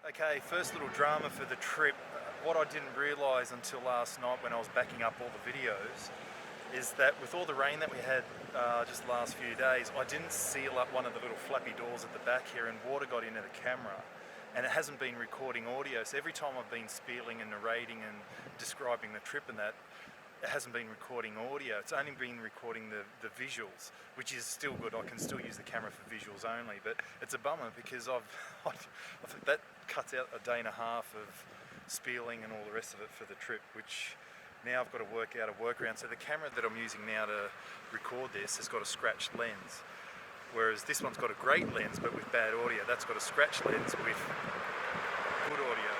Okay, first little drama for the trip. What I didn't realise until last night when I was backing up all the videos is that with all the rain that we had just the last few days, I didn't seal up one of the little flappy doors at the back here and water got into the camera and it hasn't been recording audio. So every time I've been spieling and narrating and describing the trip and that, it hasn't been recording audio. It's only been recording the visuals, which is still good. I can still use the camera for visuals only, but it's a bummer because I think that cuts out a day and a half of spieling and all the rest of it for the trip, which now I've got to work out a workaround. So the camera that I'm using now to record this has got a scratched lens, whereas this one's got a great lens but with bad audio. That's got a scratched lens with good audio.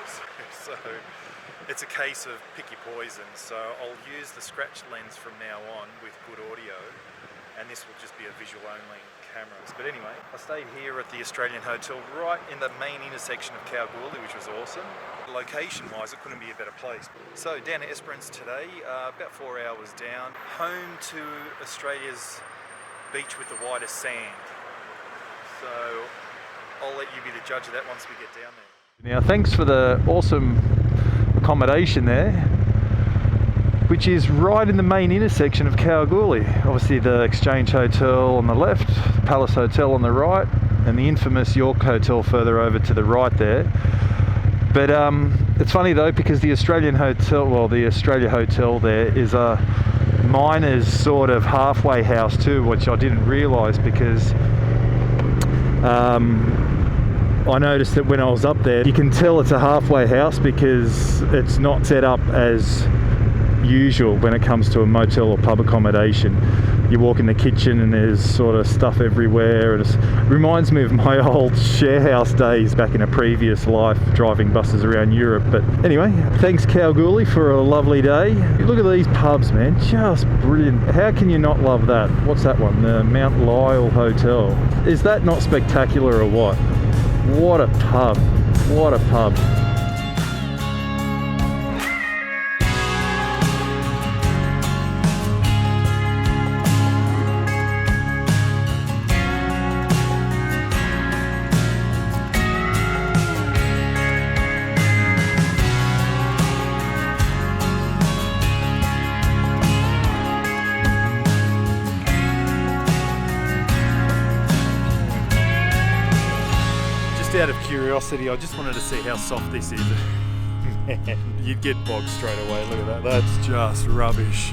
So it's a case of pick your poison. So I'll use the scratch lens from now on with good audio, and this will just be a visual only camera. But anyway, I stayed here at the Australian Hotel right in the main intersection of Kalgoorlie, which was awesome. Location wise, it couldn't be a better place. So down at Esperance today, about 4 hours down, home to Australia's beach with the whitest sand. So I'll let you be the judge of that once we get down there. Now, thanks for the awesome accommodation there, which is right in the main intersection of Kalgoorlie. Obviously the Exchange Hotel on the left, Palace Hotel on the right, and the infamous York Hotel further over to the right there. But it's funny though, because the Australian Hotel, well, the Australia Hotel there is a miner's sort of halfway house too, which I didn't realise because I noticed that when I was up there, you can tell it's a halfway house because it's not set up as usual when it comes to a motel or pub accommodation. You walk in the kitchen and there's sort of stuff everywhere. It reminds me of my old share house days back in a previous life, driving buses around Europe. But anyway, thanks Kalgoorlie for a lovely day. Look at these pubs, man, just brilliant. How can you not love that? What's that one? The Mount Lyell Hotel. Is that not spectacular or what? What a pub, what a pub. Out of curiosity, I just wanted to see how soft this is. Man, you'd get bogged straight away. Look at that. That's just rubbish.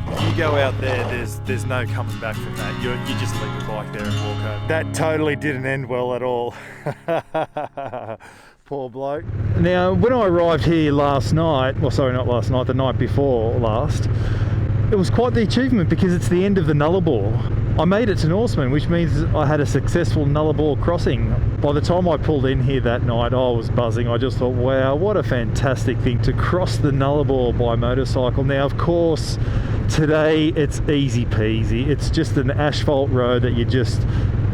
You go out there, there's no coming back from that. You just leave your bike there and walk home. That totally didn't end well at all. Poor bloke. Now, when I arrived here last night, well, sorry, not last night, the night before last, it was quite the achievement because it's the end of the Nullarbor. I made it to Norseman, which means I had a successful Nullarbor crossing. By the time I pulled in here that night, I was buzzing. I just thought, wow, what a fantastic thing to cross the Nullarbor by motorcycle. Now, of course, today it's easy peasy. It's just an asphalt road that you just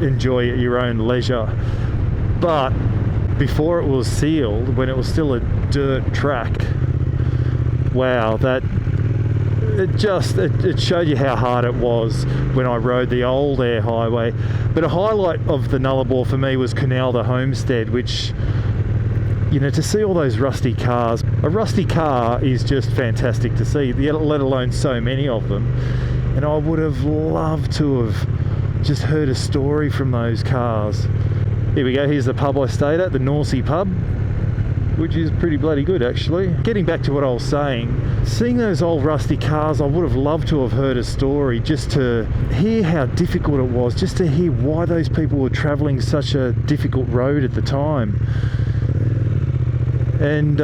enjoy at your own leisure. But before it was sealed, when it was still a dirt track, wow, it showed you how hard it was when I rode the old air highway. But a highlight of the Nullarbor for me was Canalda Homestead, which, you know, to see all those rusty cars. A rusty car is just fantastic to see, let alone so many of them. And I would have loved to have just heard a story from those cars. Here we go, here's the pub I stayed at, the Norsey pub, which is pretty bloody good actually. Getting back to what I was saying, seeing those old rusty cars, I would have loved to have heard a story just to hear how difficult it was, just to hear why those people were travelling such a difficult road at the time. And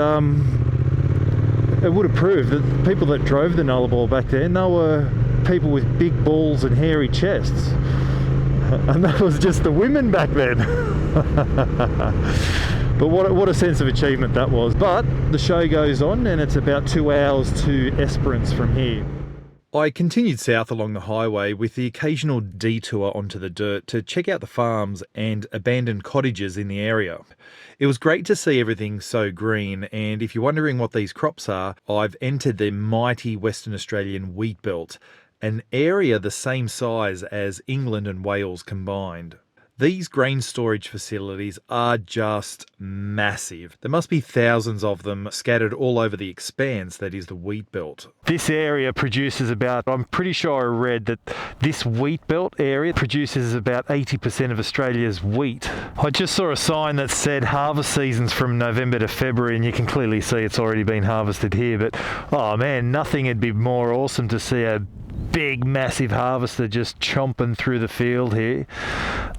it would have proved that the people that drove the Nullarbor back then, they were people with big balls and hairy chests. And that was just the women back then. But what a sense of achievement that was. But the show goes on and it's about 2 hours to Esperance from here. I continued south along the highway with the occasional detour onto the dirt to check out the farms and abandoned cottages in the area. It was great to see everything so green, and if you're wondering what these crops are, I've entered the mighty Western Australian wheat belt, an area the same size as England and Wales combined. These grain storage facilities are just massive. There must be thousands of them scattered all over the expanse that is the wheat belt. This area produces about, I'm pretty sure I read that this wheat belt area produces about 80% of Australia's wheat. I just saw a sign that said harvest seasons from November to February, and you can clearly see it's already been harvested here, but oh man, nothing would be more awesome to see a big massive harvester just chomping through the field here.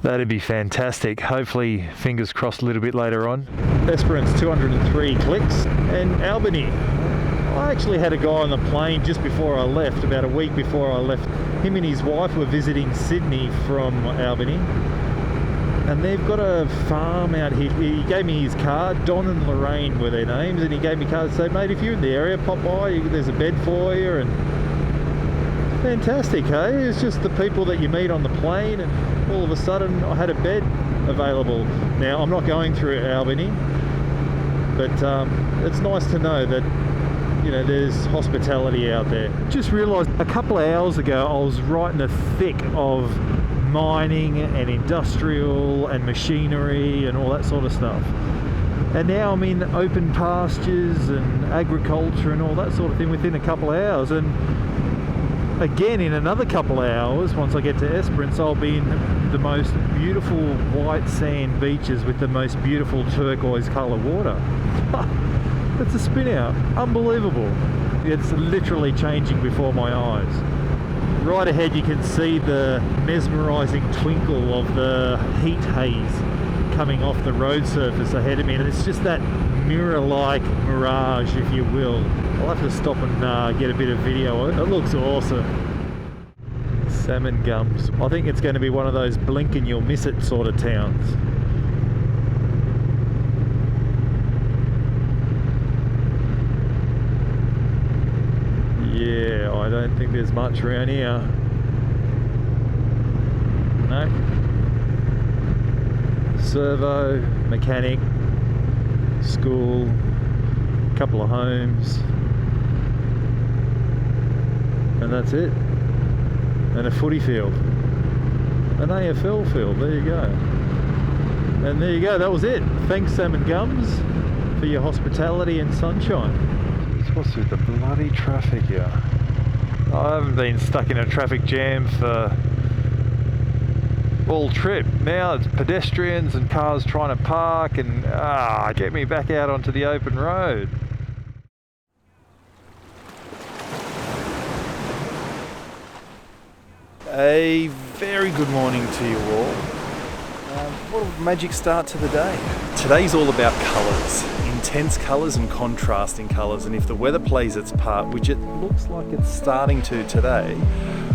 That'd be fantastic. Hopefully, fingers crossed, a little bit later on. Esperance 203 clicks, and Albany. I actually had a guy on the plane just before I left, about a week before I left. Him and his wife were visiting Sydney from Albany, and they've got a farm out here. He gave me his card. Don and Lorraine were their names, and he gave me cards and said, mate, if you're in the area, pop by, there's a bed for you. And fantastic, hey? It's just the people that you meet on the plane, and all of a sudden I had a bed available. Now, I'm not going through Albany, but it's nice to know that, you know, there's hospitality out there. Just realised a couple of hours ago I was right in the thick of mining and industrial and machinery and all that sort of stuff. And now I'm in open pastures and agriculture and all that sort of thing within a couple of hours. And again, in another couple of hours, once I get to Esperance, I'll be in the most beautiful white sand beaches with the most beautiful turquoise colour water. It's a spin out. Unbelievable. It's literally changing before my eyes. Right ahead you can see the mesmerising twinkle of the heat haze coming off the road surface ahead of me, and it's just that mirror-like mirage, if you will. I'll have to stop and get a bit of video. It looks awesome. Salmon Gums. I think it's going to be one of those blink and you'll miss it sort of towns. Yeah, I don't think there's much around here. No. Servo, mechanic, school, couple of homes, and that's it. And a footy field, an AFL field. There you go. And there you go, that was it. Thanks, Salmon Gums, for your hospitality and sunshine. What's with the bloody traffic here? I haven't been stuck in a traffic jam for all trip. Now it's pedestrians and cars trying to park and get me back out onto the open road. A very good morning to you all. What a magic start to the day. Today's all about colours, intense colours and contrasting colours, and if the weather plays its part, which it looks like it's starting to today,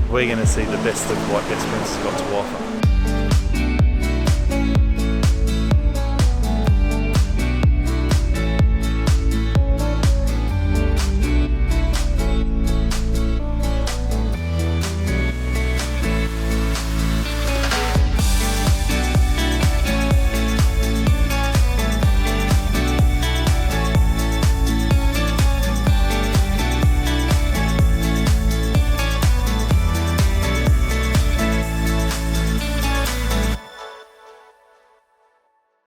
we're going to see the best of what Esperance has got to offer.